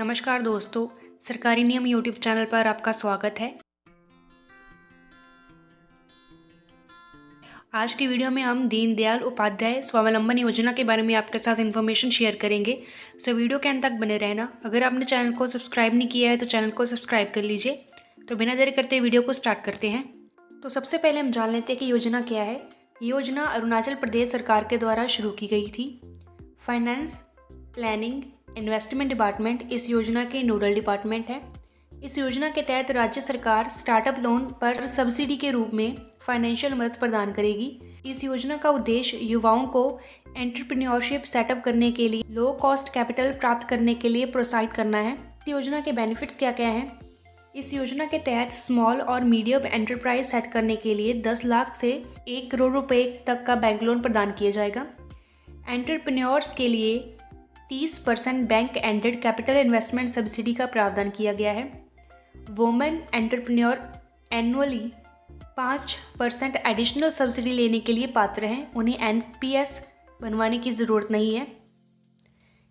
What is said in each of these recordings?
नमस्कार दोस्तों, सरकारी नियम यूट्यूब चैनल पर आपका स्वागत है। आज की वीडियो में हम दीनदयाल उपाध्याय स्वावलंबन योजना के बारे में आपके साथ इन्फॉर्मेशन शेयर करेंगे। सो वीडियो के अंत तक बने रहना। अगर आपने चैनल को सब्सक्राइब नहीं किया है तो चैनल को सब्सक्राइब कर लीजिए। तो बिना देरी करते वीडियो को स्टार्ट करते हैं। तो सबसे पहले हम जान लेते हैं कि योजना क्या है। ये योजना अरुणाचल प्रदेश सरकार के द्वारा शुरू की गई थी। फाइनेंस, प्लानिंग, इन्वेस्टमेंट डिपार्टमेंट इस योजना के नोडल डिपार्टमेंट है। इस योजना के तहत राज्य सरकार स्टार्टअप लोन पर सब्सिडी के रूप में फाइनेंशियल मदद प्रदान करेगी। इस योजना का उद्देश्य युवाओं को एंटरप्रेन्योरशिप सेटअप करने के लिए लो कॉस्ट कैपिटल प्राप्त करने के लिए प्रोत्साहित करना है। इस योजना के बेनिफिट्स क्या क्या हैं? इस योजना के तहत स्मॉल और मीडियम एंटरप्राइज सेट करने के लिए 10 लाख से 1 करोड़ रुपए तक का बैंक लोन प्रदान किया जाएगा। एंटरप्रेन्योर्स के लिए 30% bank ended capital investment subsidy का प्रावधान किया गया है। Women entrepreneur annually 5% additional subsidy लेने के लिए पात्र हैं। उन्हें एनपीएस बनवाने की ज़रूरत नहीं है।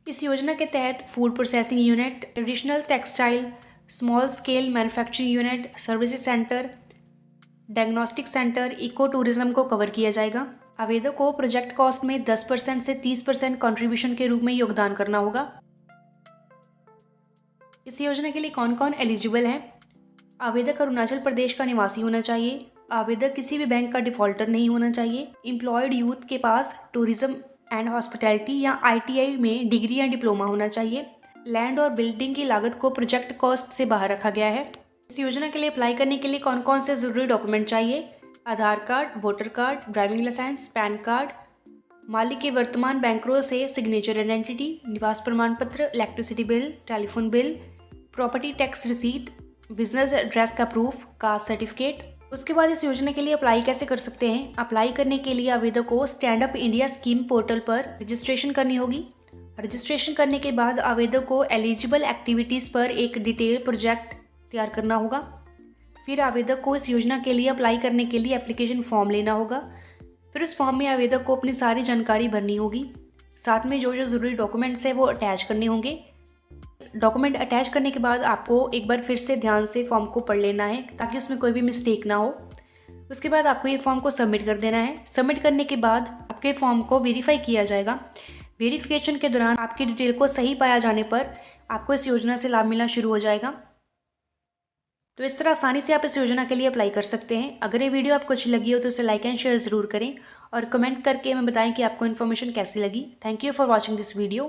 इस योजना के तहत food processing unit, traditional textile, small scale manufacturing unit, services centre, diagnostic centre, eco tourism को कवर किया जाएगा। आवेदक को प्रोजेक्ट कॉस्ट में 10% से 30% कंट्रीब्यूशन के रूप में योगदान करना होगा। इस योजना के लिए कौन कौन एलिजिबल है? आवेदक अरुणाचल प्रदेश का निवासी होना चाहिए। आवेदक किसी भी बैंक का डिफॉल्टर नहीं होना चाहिए। एम्प्लॉयड यूथ के पास टूरिज्म एंड हॉस्पिटैलिटी या आईटीआई में डिग्री या डिप्लोमा होना चाहिए। लैंड और बिल्डिंग की लागत को प्रोजेक्ट कॉस्ट से बाहर रखा गया है। इस योजना के लिए अप्लाई करने के लिए कौन कौन से ज़रूरी डॉक्यूमेंट चाहिए? Aadhaar card, voter card, driving licence, PAN card, मालिक के वर्तमान बैंक रोल से सिग्नेचर आइडेंटिटी, निवास प्रमाण पत्र, electricity bill, telephone bill, property tax receipt, business address का प्रूफ, कास्ट सर्टिफिकेट। उसके बाद इस योजना के लिए अप्लाई कैसे कर सकते हैं? अप्लाई करने के लिए आवेदक को stand up India scheme portal पर रजिस्ट्रेशन करनी होगी। रजिस्ट्रेशन करने के बाद आवेदक को एलिजिबल एक्टिविटीज़ पर एक डिटेल प्रोजेक्ट तैयार करना होगा। फिर आवेदक को इस योजना के लिए अप्लाई करने के लिए एप्लीकेशन फॉर्म लेना होगा। फिर उस फॉर्म में आवेदक को अपनी सारी जानकारी भरनी होगी। साथ में जो जो ज़रूरी डॉक्यूमेंट्स हैं वो अटैच करने होंगे। डॉक्यूमेंट अटैच करने के बाद आपको एक बार फिर से ध्यान से फॉर्म को पढ़ लेना है ताकि उसमें कोई भी मिस्टेक ना हो। उसके बाद आपको ये फॉर्म को सबमिट कर देना है। सबमिट करने के बाद आपके फॉर्म को वेरीफाई किया जाएगा। वेरिफिकेशन के दौरान आपकी डिटेल को सही पाया जाने पर आपको इस योजना से लाभ मिलना शुरू हो जाएगा। तो इस तरह आसानी से आप इस योजना के लिए अप्लाई कर सकते हैं। अगर ये वीडियो आपको अच्छी लगी हो तो इसे लाइक एंड शेयर ज़रूर करें और कमेंट करके हमें बताएं कि आपको इन्फॉर्मेशन कैसी लगी। Thank you for watching this video.